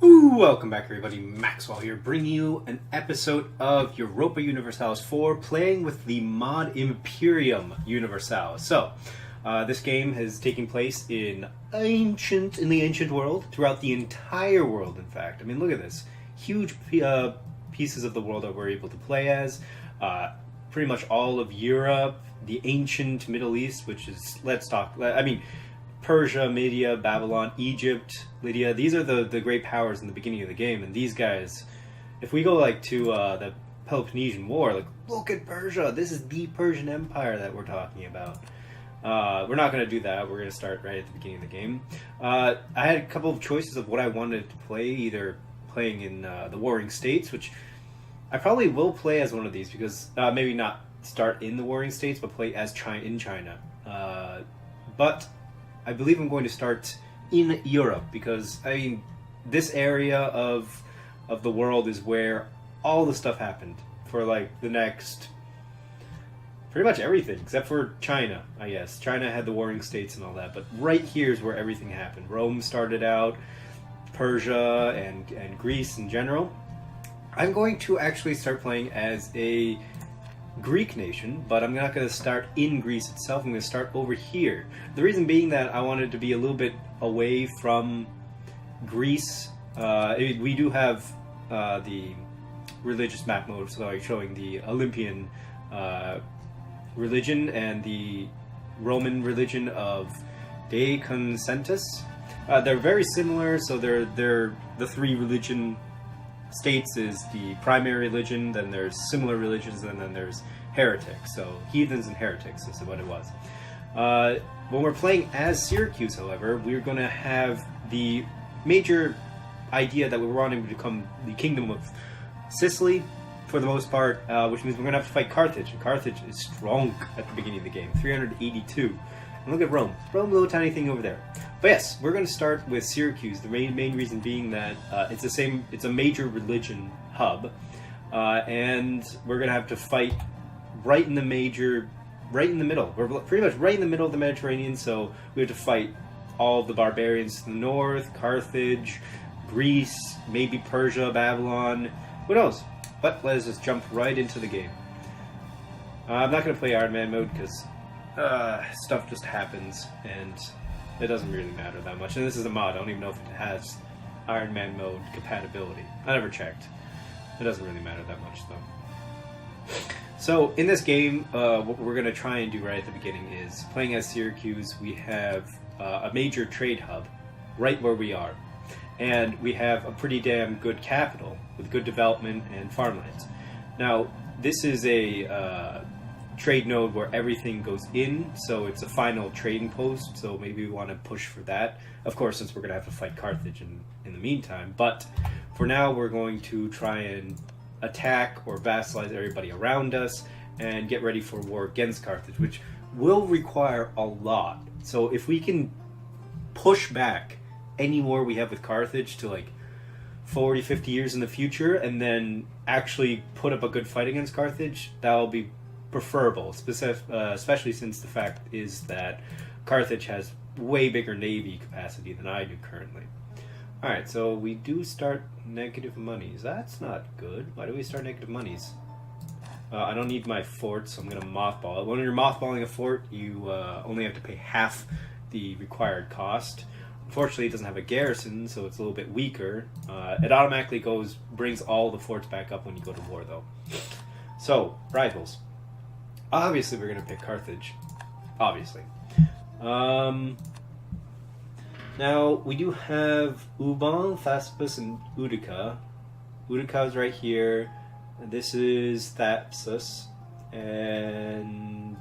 Ooh, welcome back everybody, MaxWAL here, bringing you an episode of Europa Universalis 4, playing with the mod Imperium Universalis. So, this game has taken place in the ancient world, throughout the entire world in fact. I mean, look at this. Huge pieces of the world that we're able to play as. Pretty much all of Europe, the ancient Middle East, which is, Persia, Media, Babylon, Egypt, Lydia. These are the great powers in the beginning of the game, and these guys, if we go to the Peloponnesian War, look at Persia. This is the Persian Empire that we're talking about. We're not going to do that. We're going to start right at the beginning of the game. I had a couple of choices of what I wanted to play, either playing in the Warring States, which I probably will play as one of these, because maybe not start in the Warring States, but play as in China. But I believe I'm going to start in Europe, because this area of the world is where all the stuff happened for the next pretty much everything except for China. I guess China had the Warring States and all that, but right here is where everything happened. Rome started out, Persia and Greece in general. I'm going to actually start playing as a Greek nation, but I'm not going to start in Greece itself. I'm going to start over here. The reason being that I wanted to be a little bit away from Greece. We do have the religious map mode, so showing the Olympian religion and the Roman religion of De Consentus. They're very similar, so they're the three religion states is the primary religion, then there's similar religions, and then there's heretics. So heathens and heretics is what it was. When we're playing as Syracuse, however, we're going to have the major idea that we're wanting to become the kingdom of Sicily for the most part, which means we're going to have to fight Carthage. And Carthage is strong at the beginning of the game, 382. And look at Rome. Rome, little tiny thing over there. But yes, we're going to start with Syracuse. The main reason being that it's a major religion hub, and we're going to have to fight right in the middle. We're pretty much right in the middle of the Mediterranean, so we have to fight all of the barbarians to the north, Carthage, Greece, maybe Persia, Babylon, who knows? But let's just jump right into the game. I'm not going to play Iron Man mode because stuff just happens, and it doesn't really matter that much. And this is a mod. I don't even know if it has Iron Man mode compatibility. I never checked. It doesn't really matter that much, though. So, in this game, what we're going to try and do right at the beginning is, playing as Syracuse, we have a major trade hub right where we are. And we have a pretty damn good capital with good development and farmlands. Now, this is a trade node where everything goes in, so it's a final trading post, so maybe we want to push for that. Of course, since we're going to have to fight Carthage in the meantime, but for now we're going to try and attack or vassalize everybody around us and get ready for war against Carthage, which will require a lot. So if we can push back any war we have with Carthage to 40, 50 years in the future, and then actually put up a good fight against Carthage, that'll be preferable, especially since the fact is that Carthage has way bigger navy capacity than I do currently. Alright, so we do start negative monies. That's not good. Why do we start negative monies? I don't need my fort, so I'm going to mothball it. When you're mothballing a fort, you only have to pay half the required cost. Unfortunately, it doesn't have a garrison, so it's a little bit weaker. It automatically brings all the forts back up when you go to war, though. So, rivals. Obviously, we're going to pick Carthage. Obviously. Now, we do have Uban, Thapsus, and Utica. Utica is right here. This is Thapsus. And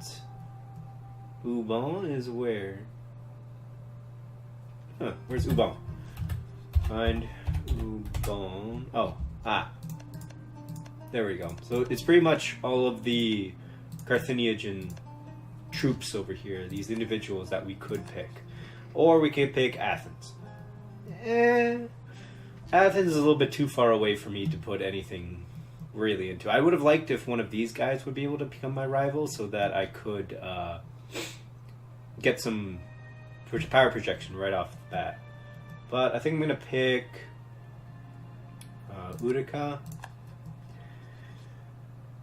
Uban is where? Huh, where's Uban? Find Uban. Oh, there we go. So it's pretty much all of the Carthaginian troops over here, these individuals that we could pick. Or we could pick Athens. Athens is a little bit too far away for me to put anything really into. I would have liked if one of these guys would be able to become my rival so that I could get some power projection right off the bat. But I think I'm going to pick Utica.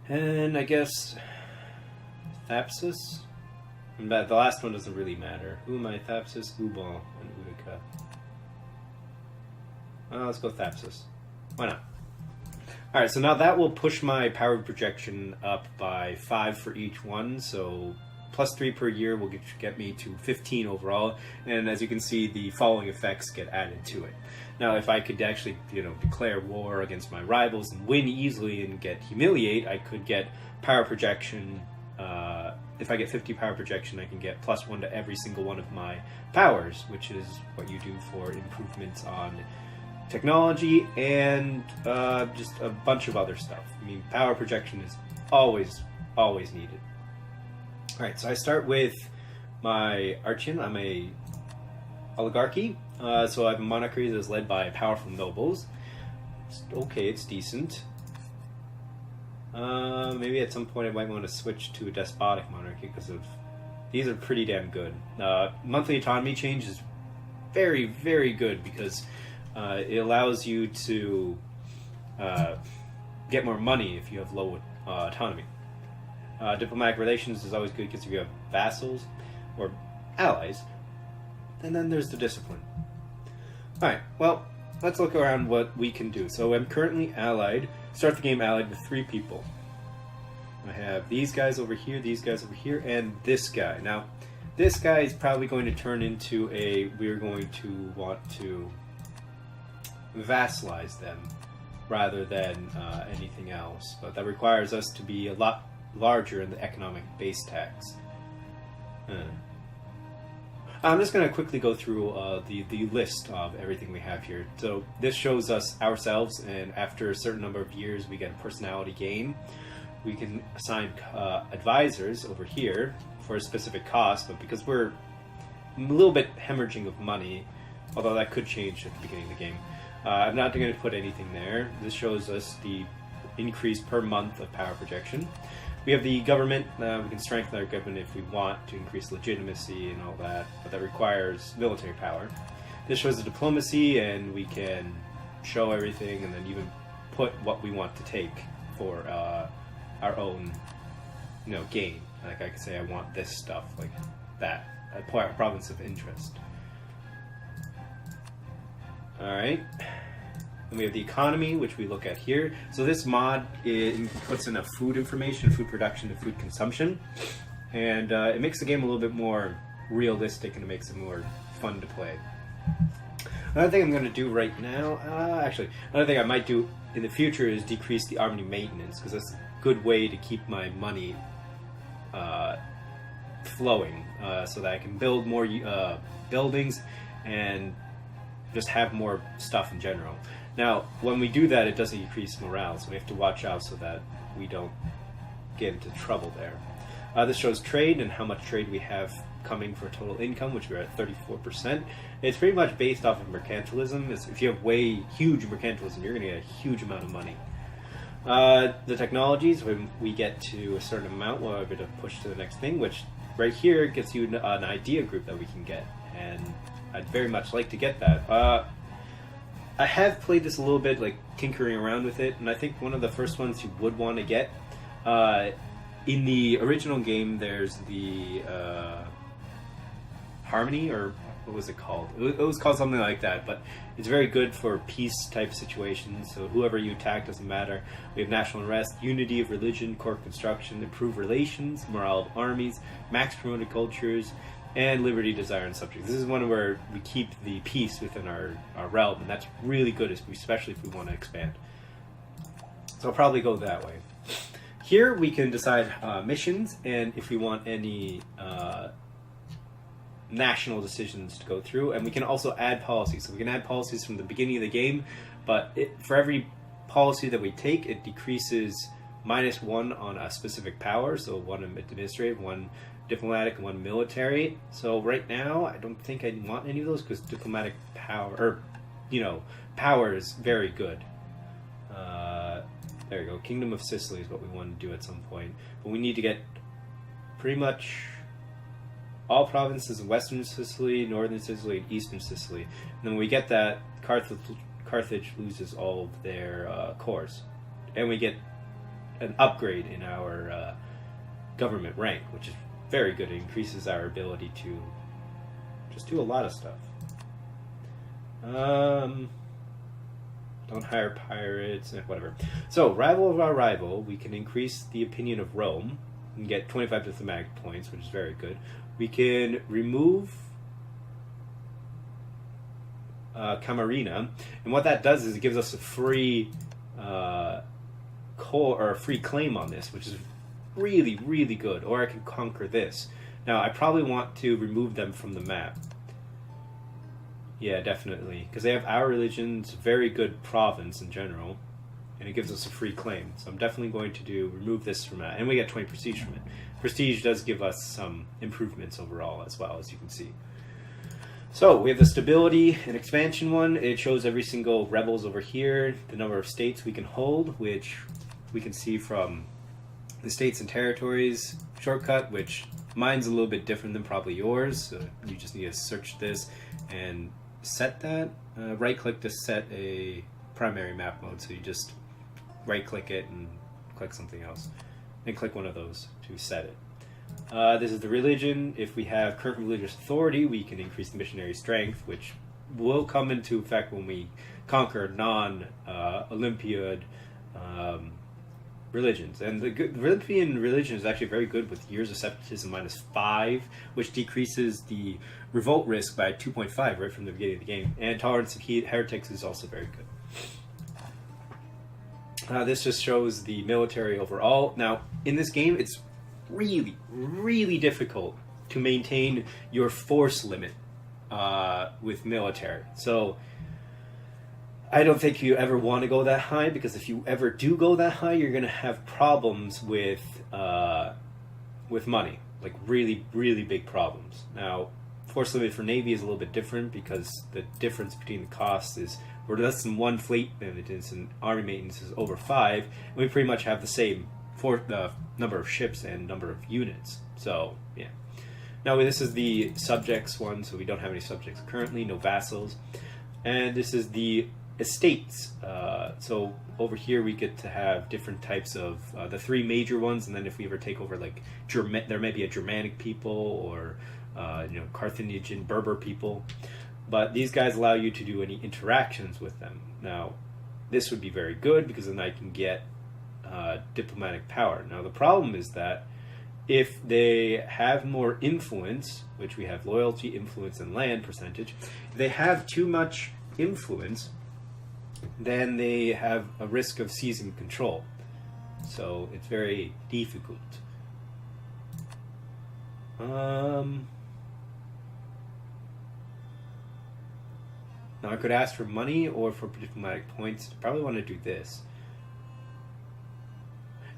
And I guess Thapsus. But the last one doesn't really matter. Who am I? Thapsus, Ubal, and Utica. Let's go Thapsus. Why not? Alright, so now that will push my power projection up by 5 for each one, so plus 3 per year will get me to 15 overall, and as you can see, the following effects get added to it. Now, if I could actually, declare war against my rivals and win easily and get humiliate, I could get power projection. If I get 50 power projection, I can get plus 1 to every single one of my powers, which is what you do for improvements on technology and just a bunch of other stuff. I mean, power projection is always needed. Alright, so I start with my Archon. I'm a oligarchy, so I have a monarchy that is led by powerful nobles. Okay, it's decent. Maybe at some point I might want to switch to a despotic monarchy because these are pretty damn good. Monthly autonomy change is very, very good because it allows you to get more money if you have low autonomy. Diplomatic relations is always good because if you have vassals or allies. And then there's the discipline. Alright, well, let's look around what we can do. So I'm currently allied, start the game allied with 3 people. I have these guys over here, and this guy. Now, this guy is probably going to turn into we're going to want to vassalize them rather than anything else. But that requires us to be a lot larger in the economic base tax. I'm just going to quickly go through the list of everything we have here. So this shows us ourselves, and after a certain number of years we get a personality gain. We can assign advisors over here for a specific cost, but because we're a little bit hemorrhaging of money, although that could change at the beginning of the game, I'm not going to put anything there. This shows us the increase per month of power projection. We have the government. We can strengthen our government if we want to increase legitimacy and all that, but that requires military power. This shows the diplomacy, and we can show everything and then even put what we want to take for our own gain. Like I could say I want this stuff, like that, a province of interest. Alright. And we have the economy, which we look at here. So this mod, it puts in a food information, food production, and food consumption. And it makes the game a little bit more realistic, and it makes it more fun to play. Another thing I'm going to do right now, actually, another thing I might do in the future is decrease the army maintenance, because that's a good way to keep my money flowing, so that I can build more buildings and just have more stuff in general. Now, when we do that, it doesn't increase morale, so we have to watch out so that we don't get into trouble there. This shows trade and how much trade we have coming for total income, which we're at 34%. It's pretty much based off of mercantilism. If you have huge mercantilism, you're going to get a huge amount of money. The technologies, when we get to a certain amount, we'll be able to push to the next thing, which right here gets you an idea group that we can get, and I'd very much like to get that. I have played this a little bit, like tinkering around with it, and I think one of the first ones you would want to get, in the original game, there's the Harmony, or what was it called? It was called something like that, but it's very good for peace type situations, so whoever you attack doesn't matter. We have national unrest, unity of religion, core construction, improved relations, morale of armies, max promoted cultures, and liberty, desire, and subject. This is one where we keep the peace within our realm, and that's really good, especially if we want to expand. So I'll probably go that way. Here we can decide missions, and if we want any national decisions to go through, and we can also add policies. So we can add policies from the beginning of the game, but for every policy that we take, it decreases -1 on a specific power, so 1 administrative, 1 diplomatic, 1 military. So right now, I don't think I want any of those, because diplomatic power, power is very good. There you go. Kingdom of Sicily is what we want to do at some point. But we need to get pretty much all provinces of Western Sicily, Northern Sicily, and Eastern Sicily. And then when we get that, Carthage loses all of their cores. And we get an upgrade in our government rank, which is very good. It increases our ability to just do a lot of stuff. Don't hire pirates, whatever. So, rival of our rival, we can increase the opinion of Rome and get 25 diplomatic points, which is very good. We can remove Camarina, and what that does is it gives us a free a free claim on this, which is really, really good. Or I can conquer this. Now, I probably want to remove them from the map. Yeah, definitely. Because they have our religion's very good province in general. And it gives us a free claim. So I'm definitely going to remove this from that. And we get 20 prestige from it. Prestige does give us some improvements overall as well, as you can see. So we have the stability and expansion one. It shows every single rebels over here. The number of states we can hold, which we can see from the states and territories shortcut, which mine's a little bit different than probably yours. So you just need to search this and set that. Right click to set a primary map mode. So you just right click it and click something else. And click one of those to set it. This is the religion. If we have current religious authority, we can increase the missionary strength, which will come into effect when we conquer non-Olympiad religions. And the Olympian religion is actually very good with years of separatism -5, which decreases the revolt risk by 2.5 right from the beginning of the game. And tolerance of heretics is also very good. This just shows the military overall. Now, in this game, it's really, really difficult to maintain your force limit with military. So I don't think you ever want to go that high, because if you ever do go that high, you're going to have problems with money, like really, really big problems. Now, force limit for Navy is a little bit different, because the difference between the costs is we're less than 1 fleet maintenance and Army maintenance is over 5, and we pretty much have the same for the number of ships and number of units. So, yeah. Now, this is the subjects one, so we don't have any subjects currently, no vassals. And this is the estates. So over here we get to have different types of the 3 major ones, and then if we ever take over, like, there may be a Germanic people or Carthaginian Berber people. But these guys allow you to do any interactions with them. Now, this would be very good, because then I can get diplomatic power. Now, the problem is that if they have more influence, which we have loyalty, influence, and land percentage, if they have too much influence, then they have a risk of seizing control. So it's very difficult. Now, I could ask for money or for diplomatic points. I probably want to do this.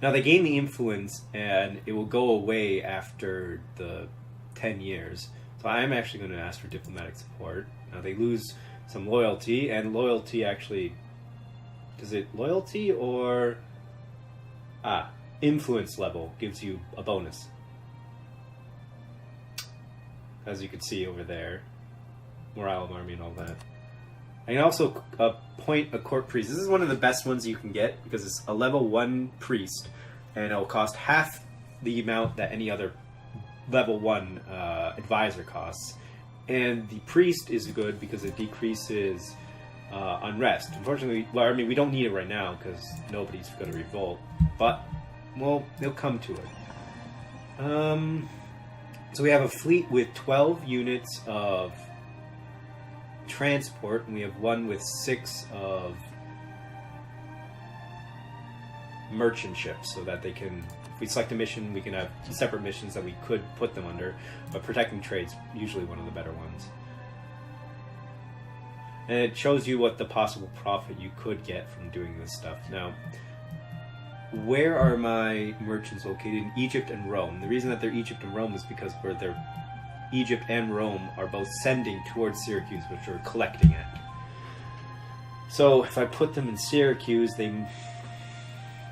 Now, they gain the influence, and it will go away after the 10 years. So I'm actually going to ask for diplomatic support. Now, they lose some loyalty, and loyalty actually... Is it loyalty or... influence level gives you a bonus. As you can see over there. Morale of army and all that. I can also appoint a court priest. This is one of the best ones you can get, because it's a level 1 priest, and it'll cost half the amount that any other level 1 advisor costs. And the priest is good because it decreases unrest. Unfortunately, well, I mean, we don't need it right now because nobody's going to revolt, but, well, they'll come to it. So we have a fleet with 12 units of transport, and we have one with 6 of merchant ships, so that they can, if we select a mission, we can have separate missions that we could put them under, but protecting trade's usually one of the better ones. And it shows you what the possible profit you could get from doing this stuff. Now, where are my merchants located? In Egypt and Rome. The reason that they're Egypt and Rome is because Egypt and Rome are both sending towards Syracuse, which we're collecting at. So if I put them in Syracuse, they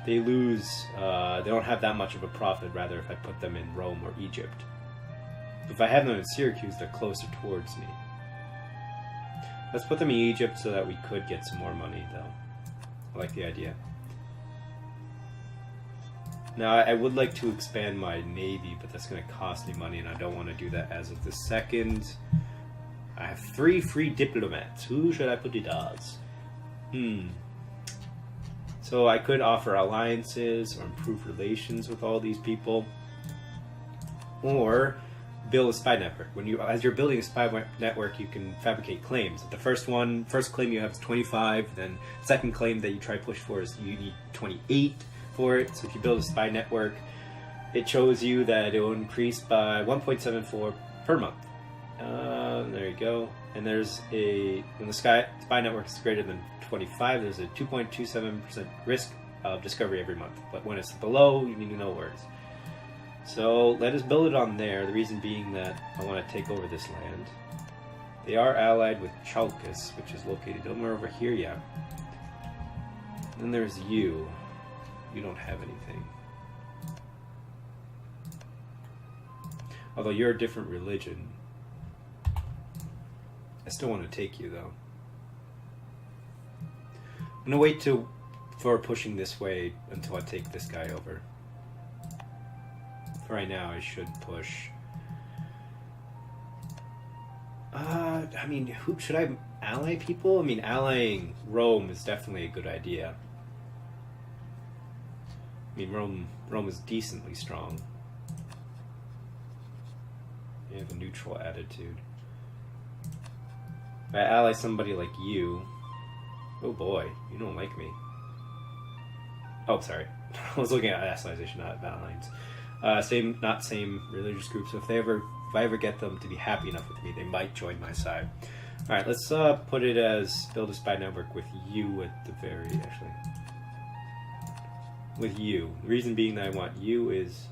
lose, they don't have that much of a profit, rather if I put them in Rome or Egypt. If I have them in Syracuse, they're closer towards me. Let's put them in Egypt so that we could get some more money, though. I like the idea. Now, I would like to expand my navy, but that's going to cost me money, and I don't want to do that as of the second. I have 3 free diplomats. Who should I put it as? So I could offer alliances or improve relations with all these people. Or build a spy network. As you're building a spy network, you can fabricate claims. The first claim you have is 25, then the second claim that you try to push for is you need 28 for it. So if you build a spy network, it shows you that it will increase by 1.74 per month. There you go. And there's when the spy network is greater than 25, there's a 2.27% risk of discovery every month. But when it's below, you need to know where it is. So let us build it on there. The reason being that I want to take over this land. They are allied with Chalkis, which is located over here, yeah. Then there's you. You don't have anything. Although you're a different religion. I still want to take you, though. I'm going to wait for pushing this way until I take this guy over. For right now, I should push. I mean, who should I ally people? I mean, allying Rome is definitely a good idea. I mean, Rome is decently strong. You have a neutral attitude. If I ally somebody like you... Oh boy, you don't like me. Oh, sorry. I was looking at nationalization, not alliance. Not same religious groups. So if I ever get them to be happy enough with me, they might join my side. All right, let's put it as build a spy network with you at the with you. The reason being that I want you is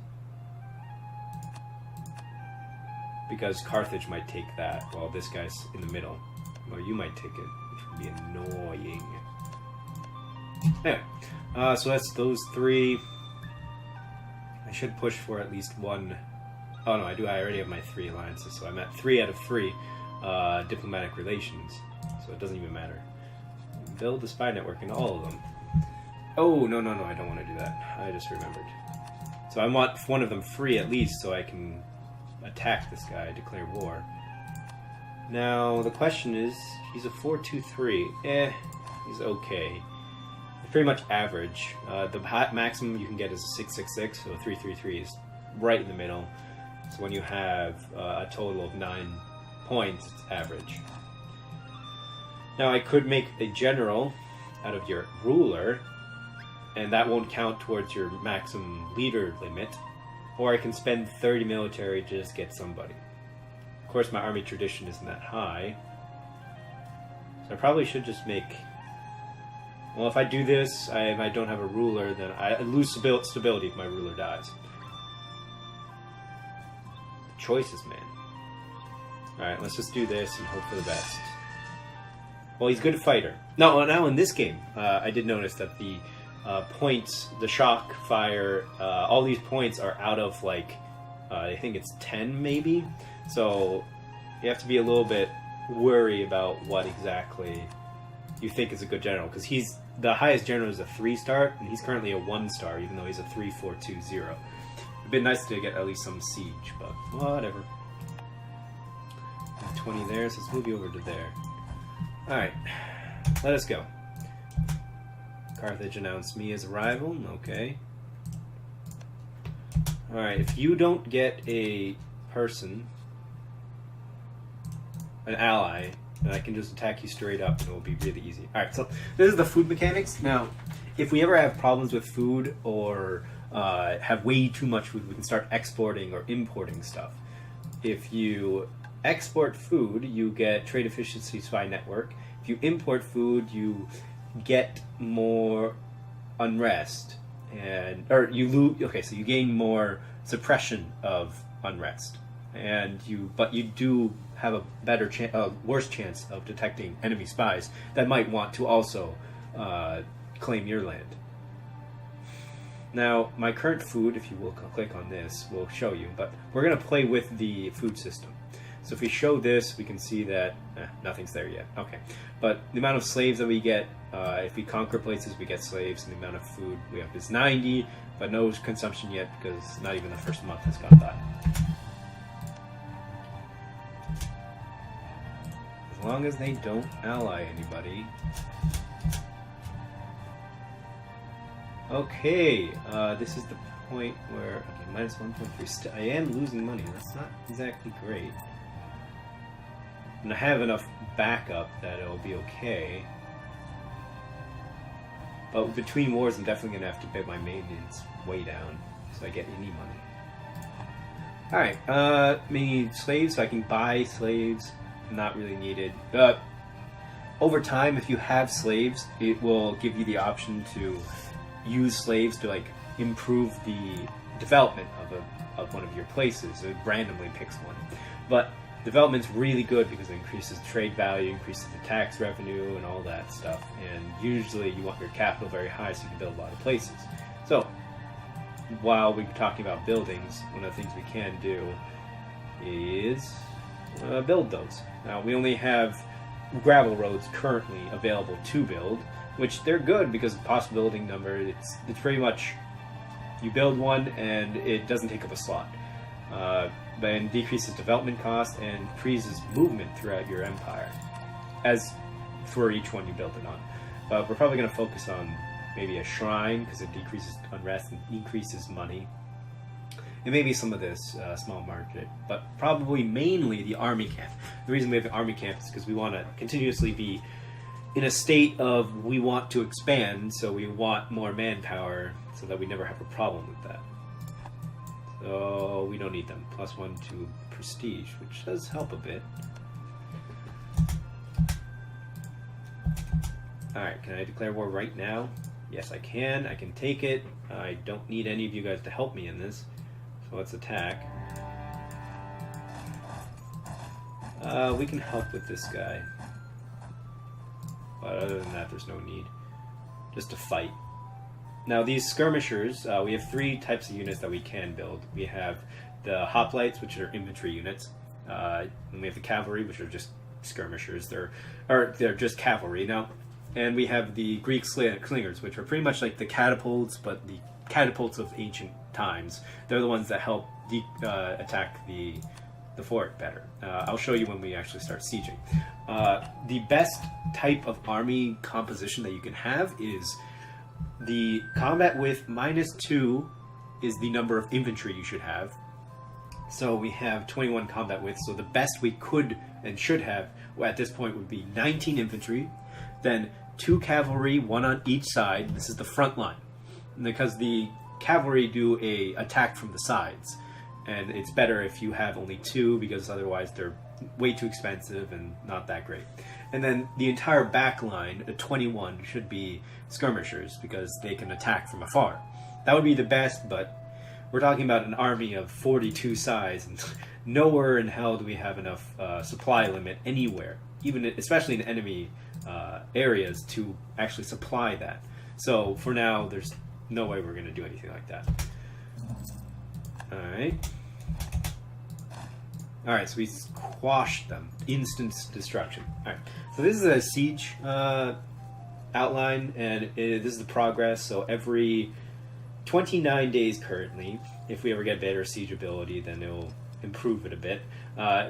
because Carthage might take that while this guy's in the middle. Or you might take it, which would be annoying. Anyway, so that's those 3. I should push for at least 1. Oh no, I already have my 3 alliances, so I'm at 3 out of 3 diplomatic relations. So it doesn't even matter. Build the spy network in all of them. Oh, no, I don't want to do that. I just remembered. So I want one of them free at least so I can attack this guy, declare war. Now, the question is, he's a 4-2-3. He's okay. He's pretty much average. The maximum you can get is a 6-6-6, so a 3-3-3 is right in the middle. So when you have a total of 9 points, it's average. Now, I could make a general out of your ruler, and that won't count towards your maximum leader limit. Or I can spend 30 military to just get somebody. Of course, my army tradition isn't that high. So I probably should just make... Well, if I do this, I don't have a ruler, then I lose stability if my ruler dies. Choices, man. Alright, let's just do this and hope for the best. Well, he's a good fighter. Now in this game, I did notice that the points, the shock, fire, all these points are out of, like, I think it's 10 maybe? So you have to be a little bit worried about what exactly you think is a good general. Because the highest general is a 3-star, and he's currently a 1-star, even though he's a 3-4-2-0. It'd been nice to get at least some siege, but whatever. 20 there, so let's move you over to there. Alright, let us go. Carthage announced me as a rival, okay. Alright, if you don't get a person, an ally, then I can just attack you straight up and it will be really easy. Alright, so this is the food mechanics. Now, if we ever have problems with food or have way too much food, we can start exporting or importing stuff. If you export food, you get trade efficiency spy network. If you import food, you get more unrest, or you lose. Okay, so you gain more suppression of unrest, but you do have a worse chance of detecting enemy spies that might want to also claim your land. Now, my current food, if you will click on this, will show you, but we're going to play with the food system. So if we show this, we can see that nothing's there yet. Okay, but the amount of slaves that we get, if we conquer places, we get slaves, and the amount of food we have is 90, but no consumption yet because not even the first month has gone by. As long as they don't ally anybody. Okay, this is the point where, okay, minus 1.3, I am losing money. That's not exactly great. And I have enough backup that it'll be okay. But between wars, I'm definitely going to have to pay my maintenance way down so I get any money. Alright, maybe slaves, so I can buy slaves. Not really needed. But over time, if you have slaves, it will give you the option to use slaves to like improve the development of one of your places. It randomly picks one. But development's really good because it increases trade value, increases the tax revenue, and all that stuff. And usually you want your capital very high so you can build a lot of places. So while we're talking about buildings, one of the things we can do is build those. Now we only have gravel roads currently available to build, which they're good because the possibility number, it's pretty much you build one and it doesn't take up a slot. Then decreases development cost and increases movement throughout your empire as for each one you build it on. But we're probably going to focus on maybe a shrine because it decreases unrest and increases money. And maybe some of this small market, but probably mainly the army camp. The reason we have the army camp is because we want to continuously be in a state of we want to expand, so we want more manpower so that we never have a problem with that. So we don't need them. +1 to prestige, which does help a bit. Alright, can I declare war right now? Yes, I can. I can take it. I don't need any of you guys to help me in this. So let's attack. We can help with this guy. But other than that, there's no need. Just to fight. Now these skirmishers, we have 3 types of units that we can build. We have the hoplites, which are infantry units. And we have the cavalry, which are just skirmishers. They're just cavalry now. And we have the Greek slingers, which are pretty much like the catapults, but the catapults of ancient times. They're the ones that help attack the fort better. I'll show you when we actually start sieging. The best type of army composition that you can have is the combat width -2 is the number of infantry you should have. So we have 21 combat width, so the best we could and should have at this point would be 19 infantry, then 2 cavalry, 1 on each side. This is the front line, because the cavalry do a attack from the sides, and it's better if you have only 2 because otherwise they're way too expensive and not that great. And then the entire back line, 21, should be skirmishers because they can attack from afar. That would be the best, but we're talking about an army of 42 size, and nowhere in hell do we have enough supply limit anywhere, even especially in enemy areas, to actually supply that. So for now, there's no way we're going to do anything like that. Alright, so we squashed them. Instant destruction. Alright, so this is a siege outline, and this is the progress. So every 29 days currently, if we ever get better siege ability, then it'll improve it a bit.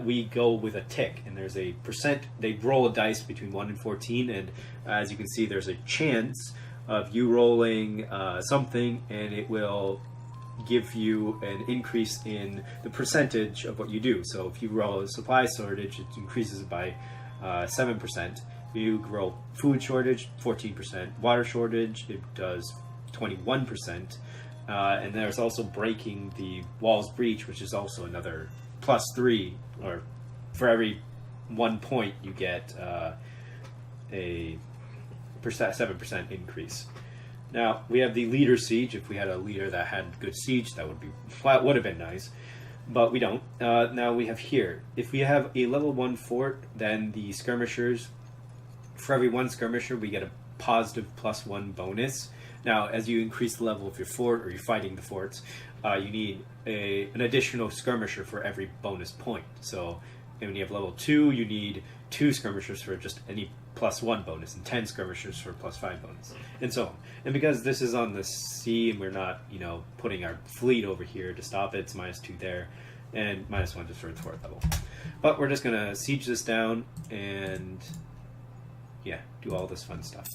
We go with a tick, and there's a percent. They roll a dice between 1 and 14, and as you can see, there's a chance of you rolling something, and it will give you an increase in the percentage of what you do. So if you roll a supply shortage, it increases it by 7%. If you roll food shortage, 14%. Water shortage, it does 21%. And there's also breaking the walls breach, which is also another +3, or for every 1 point you get a 7% increase. Now we have the leader siege. If we had a leader that had good siege, that would have been nice, but we don't. Now we have here, if we have a level 1 fort, then the skirmishers, for every 1 skirmisher we get a positive +1 bonus. Now as you increase the level of your fort, or you're fighting the forts, you need an additional skirmisher for every bonus point. So And when you have level 2, you need 2 skirmishers for just any +1 bonus, and 10 skirmishers for +5 bonus, and so on. And because this is on the sea, and we're not, you know, putting our fleet over here to stop it, it's -2 there, and -1 just for its 4th level. But we're just gonna siege this down, and yeah, do all this fun stuff.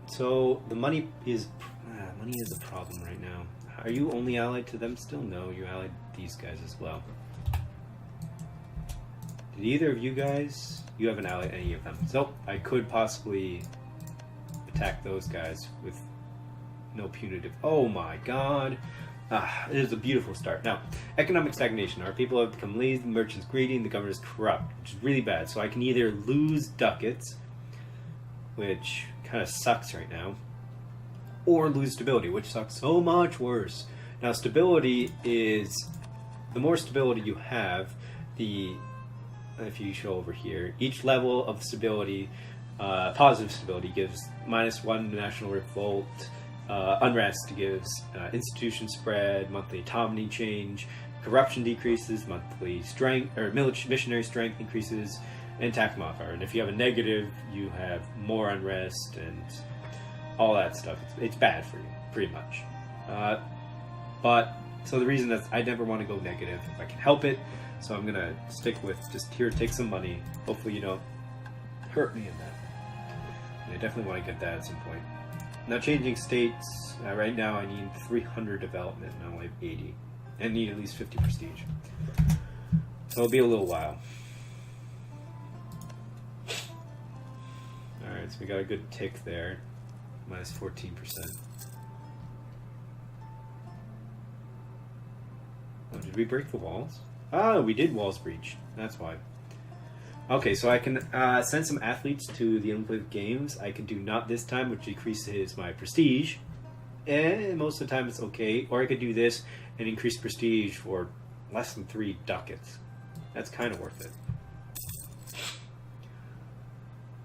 So the money is a problem right now. Are you only allied to them still? No, you're allied to these guys as well. Did either of you guys? You haven't allied any of them. So I could possibly attack those guys with no punitive. Oh my god. It is a beautiful start. Now, economic stagnation. Our people have become lazy, the merchants greedy, and the government is corrupt, which is really bad. So I can either lose ducats, which kind of sucks right now, or lose stability, which sucks so much worse. Now, stability is, the more stability you have, if you show over here, each level of stability, positive stability, gives -1 national revolt, unrest gives institution spread, monthly autonomy change, corruption decreases, monthly strength, or missionary strength increases, and attack modifier. And if you have a negative, you have more unrest and all that stuff. It's bad for you, pretty much. So the reason that I never want to go negative if I can help it, so I'm gonna stick with just here, take some money. Hopefully you don't hurt me in that. And I definitely want to get that at some point. Now, changing states, right now I need 300 development, and I only have 80. And need at least 50 prestige. So it'll be a little while. Alright, so we got a good tick there. -14%. Oh, did we break the walls? Oh, we did walls breach. That's why. Okay, so I can send some athletes to the Olympic Games. I can do not this time, which decreases my prestige. And most of the time it's okay. Or I could do this and increase prestige for less than 3 ducats. That's kind of worth it.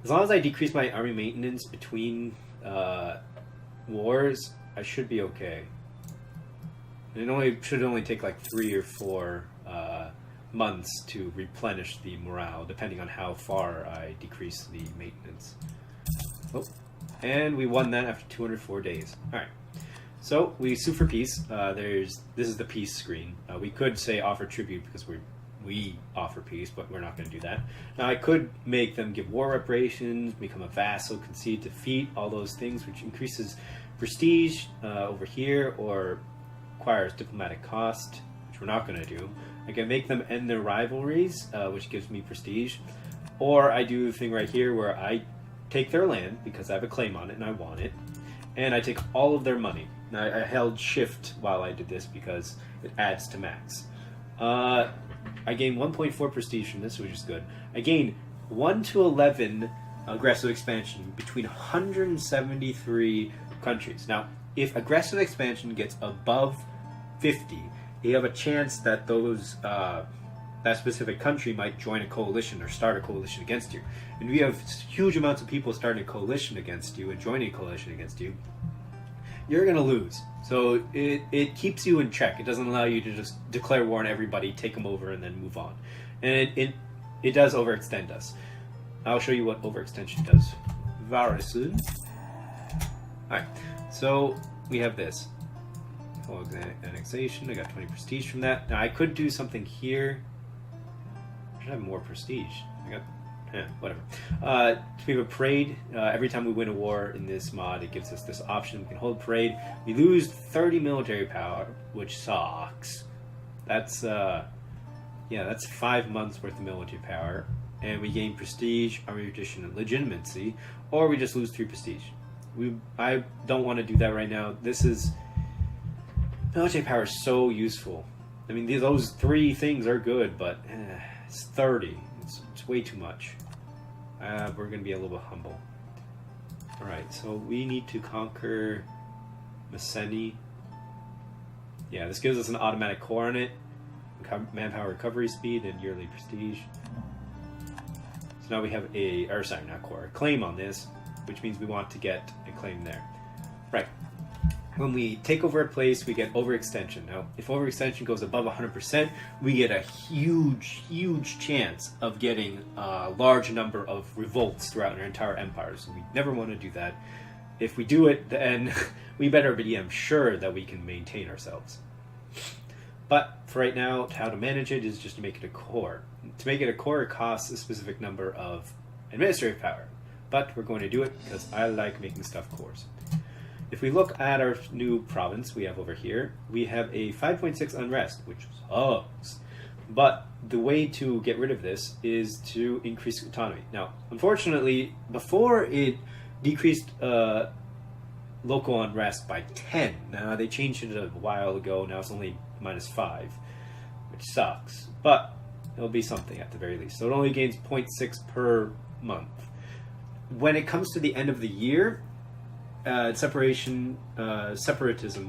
As long as I decrease my army maintenance between wars, I should be okay. And it should only take like 3 or 4 months to replenish the morale, depending on how far I decrease the maintenance. Oh, and we won that after 204 days. Alright, so we sue for peace. This is the peace screen. We could say offer tribute because we offer peace, but we're not going to do that. Now, I could make them give war reparations, become a vassal, concede defeat, all those things, which increases prestige over here, or requires diplomatic cost, which we're not going to do. I can make them end their rivalries, which gives me prestige. Or I do a thing right here where I take their land, because I have a claim on it and I want it, and I take all of their money. Now, I held shift while I did this because it adds to max. I gain 1.4 prestige from this, which is good. I gain 1 to 11 aggressive expansion between 173 countries. Now, if aggressive expansion gets above 50, you have a chance that that specific country might join a coalition or start a coalition against you. And if you have huge amounts of people starting a coalition against you and joining a coalition against you, you're going to lose. So it keeps you in check. It doesn't allow you to just declare war on everybody, take them over, and then move on. And it does overextend us. I'll show you what overextension does very soon. Alright, so we have this. Full annexation. I got 20 prestige from that. Now I could do something here. I should have more prestige. I got whatever. We have a parade. Every time we win a war in this mod, it gives us this option. We can hold parade. We lose 30 military power, which sucks. That's that's 5 months worth of military power, and we gain prestige, army tradition, and legitimacy, or we just lose 3 prestige. I don't want to do that right now. Military power is so useful. I mean, those 3 things are good, but it's 30. It's way too much. We're going to be a little bit humble. Alright, so we need to conquer Mycenae. Yeah, this gives us an automatic core on it, manpower recovery speed, and yearly prestige. So now we have a claim on this, which means we want to get a claim there. Right. when we take over a place, we get overextension. Now, if overextension goes above 100%, we get a huge chance of getting a large number of revolts throughout our entire empire. So we never want to do that. If we do it, then we better be sure that we can maintain ourselves. But for right now, how to manage it is just to make it a core. To make it a core, it costs a specific number of administrative power. But we're going to do it because I like making stuff cores. If we look at our new province we have over here, we have a 5.6 unrest, which sucks. But the way to get rid of this is to increase autonomy. Now, unfortunately, before it decreased local unrest by 10. Now, they changed it a while ago. Now it's only -5, which sucks. But it'll be something at the very least. So it only gains 0.6 per month. When it comes to the end of the year, separatism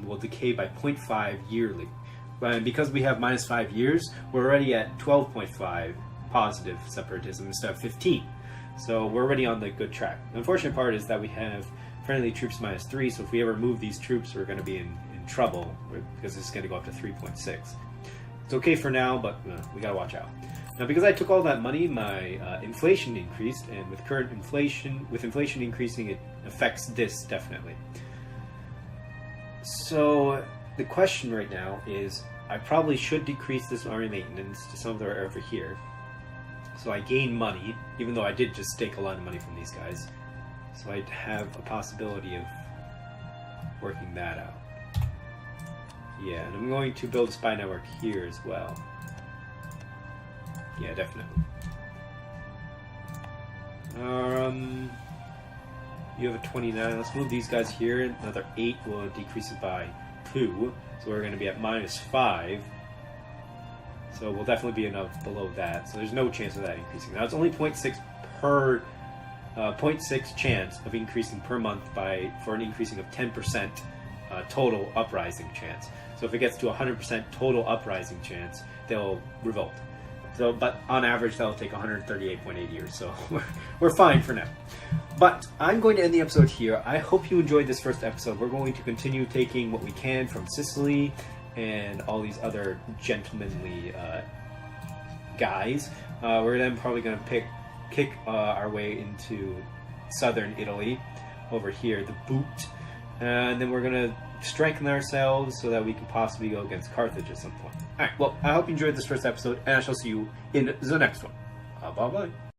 will decay by 0.5 yearly. And because we have -5 years, we're already at 12.5 positive separatism instead of 15. So we're already on the good track. The unfortunate part is that we have friendly troops -3, so if we ever move these troops, we're going to be in trouble because it's going to go up to 3.6. It's okay for now, but we got to watch out. Now, because I took all that money, my inflation increased, and with current inflation, increasing, it affects this definitely. So the question right now is, I probably should decrease this army maintenance to somewhere over here. So I gain money, even though I did just stake a lot of money from these guys. So I'd have a possibility of working that out. Yeah, and I'm going to build a spy network here as well. Yeah, definitely. You have a 29. Let's move these guys here. Another 8 will decrease it by 2. So we're going to be at -5. So we'll definitely be enough below that. So there's no chance of that increasing. Now it's only 0.6 per 0.6 chance of increasing per month for an increasing of 10% total uprising chance. So if it gets to 100% total uprising chance, they'll revolt. So, but on average, that'll take 138.8 years. So we're fine for now. But I'm going to end the episode here. I hope you enjoyed this first episode. We're going to continue taking what we can from Sicily and all these other gentlemanly guys. We're then probably going to kick our way into southern Italy over here, the boot. And then we're going to strengthen ourselves so that we can possibly go against Carthage at some point. Alright, well, I hope you enjoyed this first episode, and I shall see you in the next one. Bye-bye.